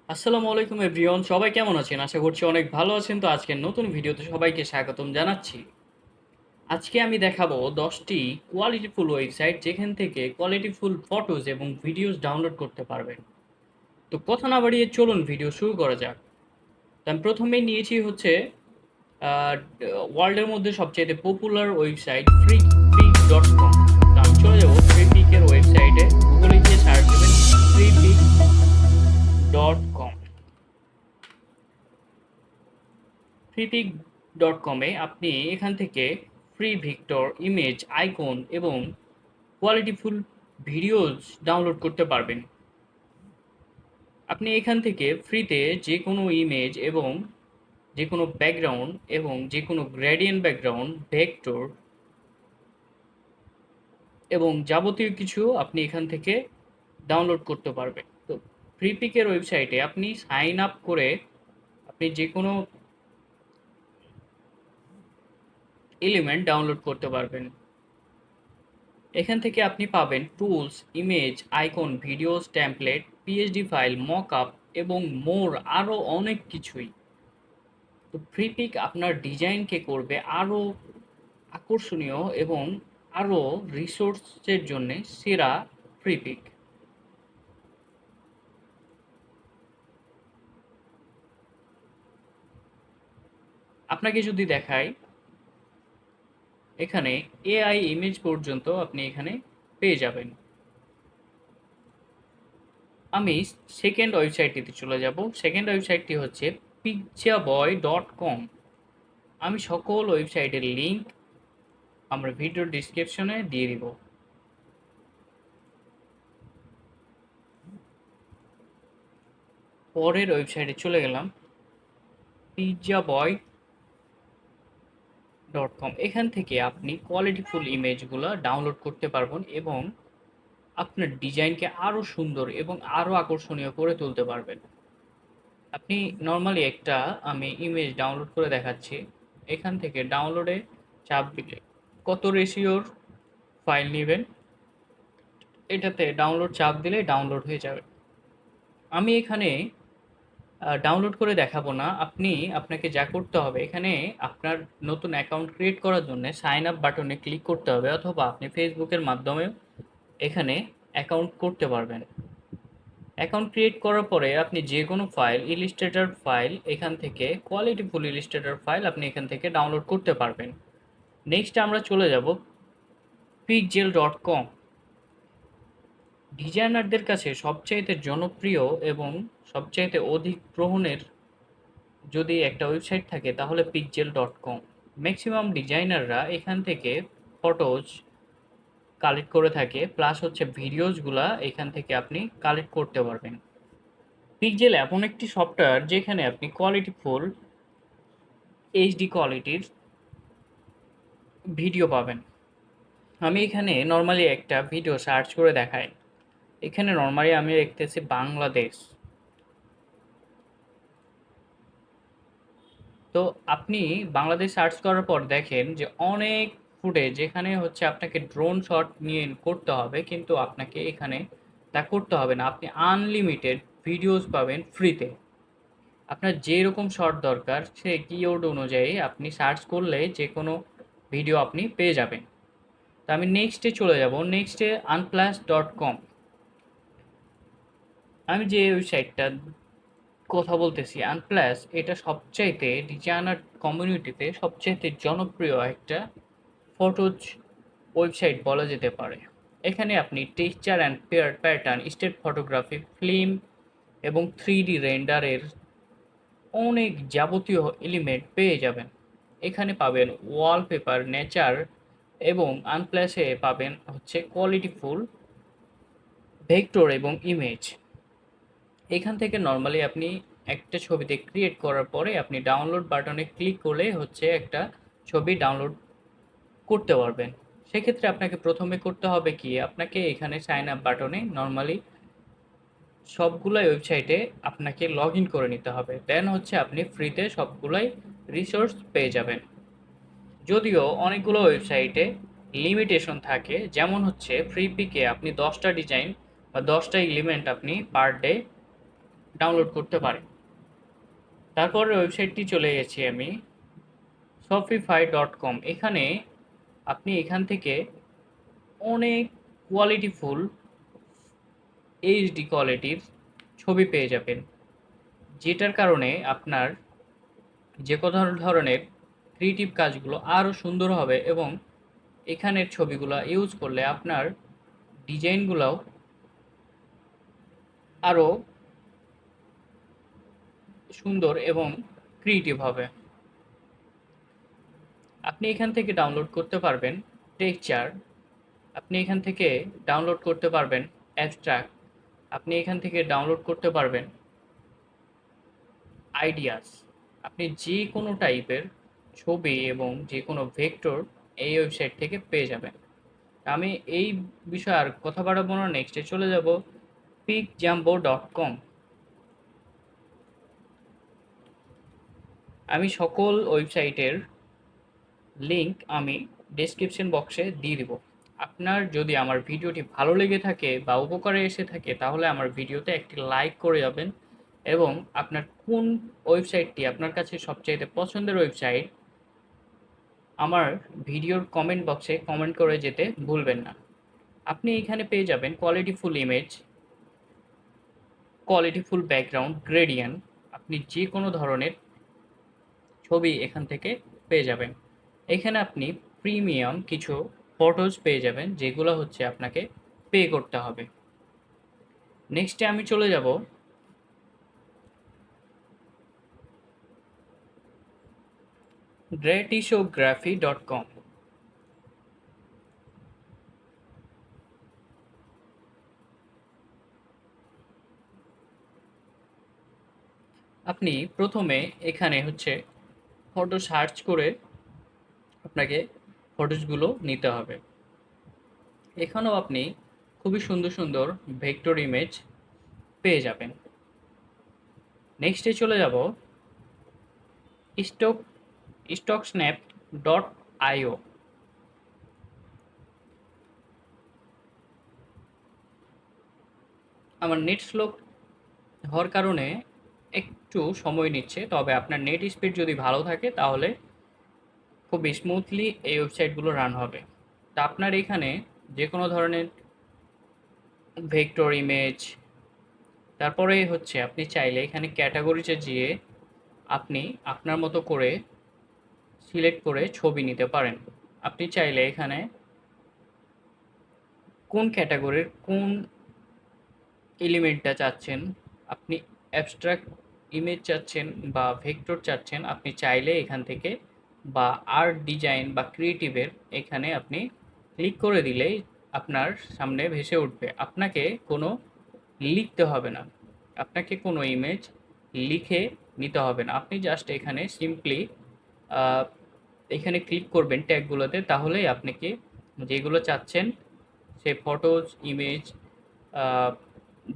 আসসালামু আলাইকুম এভরিওয়ান, সবাই কেমন আছেন? আশা করছি অনেক ভালো আছেন। তো আজকের নতুন ভিডিওতে সবাইকে স্বাগতম জানাচ্ছি। আজকে আমি দেখাবো 10টি কোয়ালিটিফুল ওয়েবসাইট যেখান থেকে কোয়ালিটিফুল ফটোজ এবং ভিডিওস ডাউনলোড করতে পারবেন। তো কথা না বাড়িয়ে চলুন ভিডিও শুরু করা যাক। তো আমি প্রথমেই নিয়েছি হচ্ছে ওয়ার্ল্ডের মধ্যে সবচেয়ে পপুলার ওয়েবসাইট freepik.com। তো আমি চলে যাবো ফ্রিপিকের ওয়েবসাইটে, গুগলে গিয়ে সার্চ দেবেন freepik.com। ফ্রিপিক ডট কমে আপনি এখান থেকে ফ্রি ভিক্টর ইমেজ আইকন এবং কোয়ালিটিফুল ভিডিওজ ডাউনলোড করতে পারবেন। আপনি এখান থেকে ফ্রিতে যে কোনো ইমেজ এবং যে কোনো ব্যাকগ্রাউন্ড এবং যে কোনো গ্রেডিয়েন্ট ব্যাকগ্রাউন্ড ভেক্টর এবং যাবতীয় কিছু আপনি এখান থেকে ডাউনলোড করতে পারবেন। তো ফ্রিপিকের ওয়েবসাইটে আপনি সাইন আপ করে আপনি যে কোনো এলিমেন্ট ডাউনলোড করতে পারবেন। এখান থেকে আপনি পাবেন tools, image, icon, videos, template, PSD file, mockup এবং মোর, আরও অনেক কিছুই। তো ফ্রিপিক আপনার ডিজাইনকে করবে আরও আকর্ষণীয় এবং আরও রিসোর্সের জন্য সেরা। ফ্রিপিক আপনাকে যদি দেখাই, এখানে এআই ইমেজ পর্যন্ত আপনি এখানে পেয়ে যাবেন। আমি সেকেন্ড ওয়েবসাইটটিতে চলে যাব। সেকেন্ড ওয়েবসাইটটি হচ্ছে pictureboi.com। আমি সকল ওয়েবসাইটের লিঙ্ক আমরা ভিডিও ডিসক্রিপশনে দিয়ে দিব। পরের ওয়েবসাইটে চলে গেলাম, pizzaboy.com। এখান থেকে আপনি কোয়ালিটিফুল ইমেজগুলো ডাউনলোড করতে পারবেন এবং আপনার ডিজাইনকে আরও সুন্দর এবং আরও আকর্ষণীয় করে তুলতে পারবেন। আপনি নর্মালি একটা আমি ইমেজ ডাউনলোড করে দেখাচ্ছি। এখান থেকে ডাউনলোডে চাপ দিলে কত রেশিওর ফাইল নেবেন, এটাতে ডাউনলোড চাপ দিলে ডাউনলোড হয়ে যাবে। আমি এখানে ডাউনলোড করে দেখাবো না। আপনাকে যা করতে হবে, এখানে আপনার নতুন অ্যাকাউন্ট ক্রিয়েট করার জন্য সাইন আপ বাটনে ক্লিক করতে হবে, অথবা আপনি ফেসবুকের মাধ্যমেও এখানে অ্যাকাউন্ট করতে পারবেন। অ্যাকাউন্ট ক্রিয়েট করার পরে আপনি যে কোনো ফাইল, ইলিস্ট্রেটর ফাইল, এখান থেকে কোয়ালিটিফুল ইলিস্ট্রেটর ফাইল আপনি এখান থেকে ডাউনলোড করতে পারবেন। নেক্সট আমরা চলে যাব pixel.com। ডিজাইনারদের কাছে সবচাইতে জনপ্রিয় এবং সবচাইতে অধিক গ্রহণের যদি একটা ওয়েবসাইট থাকে তাহলে pixel.com। ম্যাক্সিমাম ডিজাইনাররা এখান থেকে ফটোজ কালেক্ট করে থাকে, প্লাস হচ্ছে ভিডিওসগুলা এখান থেকে আপনি কালেক্ট করতে পারবেন। পিক্সেল এমন একটি সফটওয়্যার যেখানে আপনি কোয়ালিটিফুল এইচডি কোয়ালিটির ভিডিও পাবেন। আমি এখানে নর্মালি একটা ভিডিও সার্চ করে দেখাই। এখানে নর্মালি আমি দেখতেছি বাংলাদেশ। তো আপনি বাংলাদেশ সার্চ করার পর দেখেন যে অনেক ফুটেজ, যেখানে হচ্ছে আপনাকে ড্রোন শট নিয়ে করতে হবে, কিন্তু আপনাকে এখানে তা করতে হবে না। আপনি আনলিমিটেড ভিডিওস পাবেন ফ্রিতে। আপনার যেরকম শট দরকার সে কিওয়ার্ড অনুযায়ী আপনি সার্চ করলে যে কোনো ভিডিও আপনি পেয়ে যাবেন। তো আমি নেক্সটে চলে যাব। নেক্সটে আনপ্লাস.com। আমি যে ওয়েবসাইটটা কথা বলতেছি আনপ্লাস, এটা সবচাইতে ডিজাইনার কমিউনিটিতে সবচাইতে জনপ্রিয় একটা ফটোজ ওয়েবসাইট বলা যেতে পারে। এখানে আপনি texture and pair pattern, state photography, film এবং 3D রেন্ডারের অনেক যাবতীয় এলিমেন্ট পেয়ে যাবেন। এখানে পাবেন ওয়ালপেপার, নেচার এবং আনপ্লাসে পাবেন হচ্ছে কোয়ালিটিফুল ভেক্টর এবং ইমেজ। এখান থেকে নর্মালি আপনি একটা ছবিতে ক্রিয়েট করার পরে আপনি ডাউনলোড বাটনে ক্লিক করলে হচ্ছে একটা ছবি ডাউনলোড করতে পারবেন। সেক্ষেত্রে আপনাকে প্রথমে করতে হবে কি, আপনাকে এখানে সাইন আপ বাটনে নর্মালি সবগুলাই ওয়েবসাইটে আপনাকে লগ ইন করে নিতে হবে। দেন হচ্ছে আপনি ফ্রিতে সবগুলাই রিসোর্স পেয়ে যাবেন। যদিও অনেকগুলো ওয়েবসাইটে লিমিটেশন থাকে, যেমন হচ্ছে ফ্রিপিকে আপনি 10টা ডিজাইন বা 10টা এলিমেন্ট আপনি পার ডে ডাউনলোড করতে পারেন। তারপর ওয়েবসাইটটি চলে গেছি আমি shopify.com। এখানে আপনি এখান থেকে অনেক কোয়ালিটিফুল এইচডি কোয়ালিটির ছবি পেয়ে যাবেন, যেটার কারণে আপনার যে কোনো ধরনের ক্রিয়েটিভ কাজগুলো আরও সুন্দর হবে এবং এখানের ছবিগুলো ইউজ করলে আপনার ডিজাইনগুলোও আরও সুন্দর এবং ক্রিয়েটিভ হবে। আপনি এখান থেকে ডাউনলোড করতে পারবেন টেক্সচার, আপনি এখান থেকে ডাউনলোড করতে পারবেন অ্যাবস্ট্রাক্ট, আপনি এখান থেকে ডাউনলোড করতে পারবেন আইডিয়াস। আপনি যে কোনো টাইপের ছবি এবং যে কোনো ভেক্টর এই ওয়েবসাইট থেকে পেয়ে যাবেন। আমি এই বিষয়ে আর কথা বাড়াবো না, নেক্সটে চলে যাব picjumbo.com। আমি সকল ওয়েবসাইটের লিংক আমি ডেসক্রিপশন বক্সে দিয়ে দিব। আপনার যদি আমার ভিডিওটি ভালো লেগে থাকে বা উপকারে এসে থাকে তাহলে আমার ভিডিওতে একটি লাইক করে যাবেন এবং আপনার কোন ওয়েবসাইটটি আপনার কাছে সবচাইতে পছন্দের ওয়েবসাইট আমার ভিডিওর কমেন্ট বক্সে কমেন্ট করে যেতে ভুলবেন না। আপনি এখানে পেয়ে যাবেন কোয়ালিটিফুল ইমেজ, কোয়ালিটিফুল ব্যাকগ্রাউন্ড, গ্রেডিয়েন্ট। আপনি যে কোনো ধরনের ছবি এখান থেকে পেয়ে যাবেন। এখানে আপনি প্রিমিয়াম কিছু ফটোজ পেয়ে যাবেন যেগুলো হচ্ছে আপনাকে পে করতে হবে। নেক্সটে আমি চলে যাব gratisography.com। আপনি প্রথমে এখানে হচ্ছে ফটো সার্চ করে আপনাকে ফটোজগুলো নিতে হবে। এখানেও আপনি খুবই সুন্দর সুন্দর ভেক্টর ইমেজ পেয়ে যাবেন। নেক্সটে চলে যাব স্টক stocksnap.io। আমার নেট স্লো হওয়ার কারণে একটু সময় নিচ্ছে, তবে আপনার নেট স্পিড যদি ভালো থাকে তাহলে খুব স্মুথলি এই ওয়েবসাইটগুলো রান হবে। তা আপনার এখানে যে কোনো ধরনের ভেক্টর ইমেজ, তারপরে হচ্ছে আপনি চাইলে এখানে ক্যাটাগরিতে যেয়ে আপনি আপনার মতো করে সিলেক্ট করে ছবি নিতে পারেন। আপনি চাইলে এখানে কোন ক্যাটাগরির কোন এলিমেন্টটা চাচ্ছেন, আপনি অ্যাবস্ট্রাক্ট ইমেজ চাচ্ছেন বা ভেক্টর চাচ্ছেন, আপনি চাইলে এখান থেকে বা আর্ট ডিজাইন বা ক্রিয়েটিভের এখানে আপনি ক্লিক করে দিলেই আপনার সামনে ভেসে উঠবে। আপনাকে কোনো লিখতে হবে না, আপনাকে কোনো ইমেজ লিখে নিতে হবে না। আপনি জাস্ট এখানে সিম্পলি এখানে ক্লিক করবেন ট্যাগগুলোতে, তাহলেই আপনাকে যেগুলো চাচ্ছেন সেই ফটোজ, ইমেজ,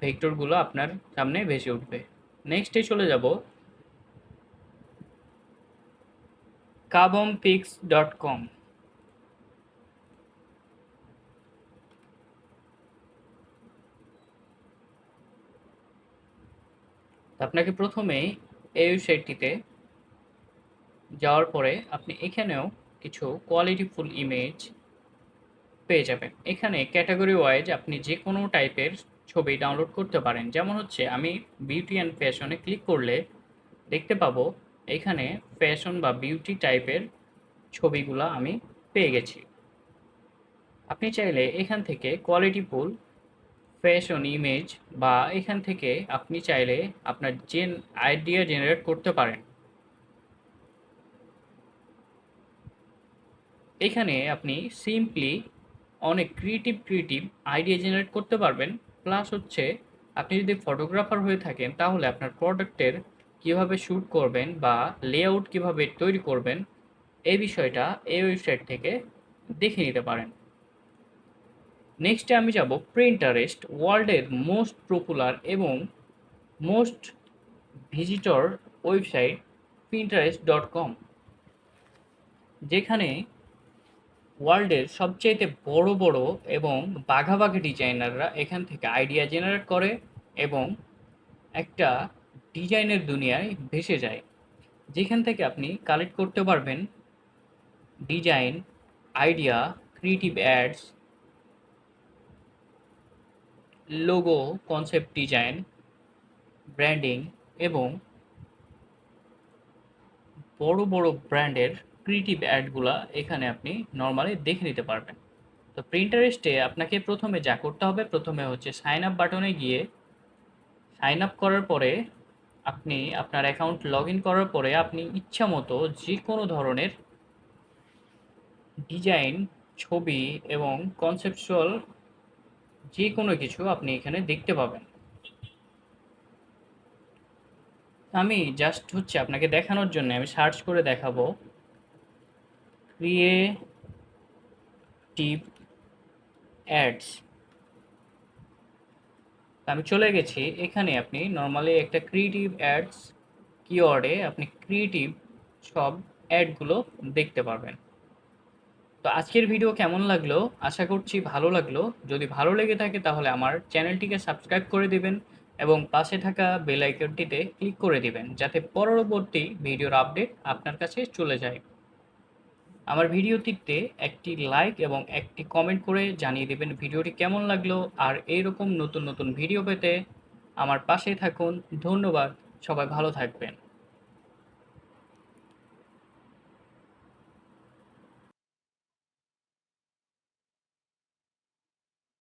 ভেক্টরগুলো আপনার সামনে ভেসে উঠবে। নেক্সটে চলে যাব kabompics.com। আপনাকে প্রথমেই এই ওয়েবসাইটটিতে যাওয়ার পরে আপনি এখানেও কিছু কোয়ালিটিফুল ইমেজ পেয়ে যাবেন। এখানে ক্যাটাগরি ওয়াইজ আপনি যে কোনো টাইপের ছবি ডাউনলোড করতে পারেন। যেমন হচ্ছে আমি বিউটি অ্যান্ড ফ্যাশনে ক্লিক করলে দেখতে পাবো এখানে ফ্যাশন বা বিউটি টাইপের ছবিগুলো আমি পেয়ে গেছি। আপনি চাইলে এখান থেকে কোয়ালিটিফুল ফ্যাশন ইমেজ বা এখান থেকে আপনি চাইলে আপনার আইডিয়া জেনারেট করতে পারেন। এখানে আপনি সিম্পলি অনেক ক্রিয়েটিভ আইডিয়া জেনারেট করতে পারবেন। প্লাস হচ্ছে আপনি যদি ফটোগ্রাফার হয়ে থাকেন তাহলে আপনার প্রোডাক্টের কীভাবে শ্যুট করবেন বা লেআউট কীভাবে তৈরি করবেন এই বিষয়টা এই ওয়েবসাইট থেকে দেখে নিতে পারেন। নেক্সটে আমি যাব প্রিন্টারেস্ট, ওয়ার্ল্ডের মোস্ট পপুলার এবং মোস্ট ভিজিটর ওয়েবসাইট pinterest.com, যেখানে ওয়ার্ল্ডের সবচাইতে বড় বড় এবং বাঘাবাগি ডিজাইনাররা এখান থেকে আইডিয়া জেনারেট করে এবং একটা ডিজাইনের দুনিয়ায় ভেসে যায়, যেখান থেকে আপনি কালেক্ট করতে পারবেন design, idea, creative ads, logo, concept design, branding এবং বড় বড় ব্র্যান্ডের ক্রিয়েটিভ অ্যাডগুলা এখানে আপনি নর্মালি দেখে নিতে পারবেন। তো প্রিন্টারেস্টে আপনাকে প্রথমে যা করতে হবে, প্রথমে হচ্ছে সাইন আপ বাটনে গিয়ে সাইন আপ করার পরে আপনি আপনার অ্যাকাউন্ট লগ ইন করার পরে আপনি ইচ্ছা মতো যে কোনো ধরনের ডিজাইন, ছবি এবং কনসেপচুয়াল যে কোনো কিছু আপনি এখানে দেখতে পাবেন। আমি জাস্ট হচ্ছে আপনাকে দেখানোর জন্য আমি সার্চ করে দেখাবো ক্রিয়েটিভ অ্যাডস। আমি চলে গেছি এখানে। আপনি নর্মালি একটা ক্রিয়েটিভ অ্যাডস কিওয়ার্ডে আপনি ক্রিয়েটিভ সব অ্যাডগুলো দেখতে পারবেন। তো আজকের ভিডিও কেমন লাগলো? আশা করছি ভালো লাগলো। যদি ভালো লেগে থাকে তাহলে আমার চ্যানেলটিকে সাবস্ক্রাইব করে দিবেন এবং পাশে থাকা বেল আইকনটিতে ক্লিক করে দিবেন, যাতে পরবর্তী ভিডিওর আপডেট আপনার কাছে চলে যায়। আমার ভিডিওটিতে একটি লাইক এবং একটি কমেন্ট করে জানিয়ে দেবেন ভিডিওটি কেমন লাগলো। আর এইরকম নতুন নতুন ভিডিও পেতে আমার পাশেই থাকুন। ধন্যবাদ। সবাই ভালো থাকবেন।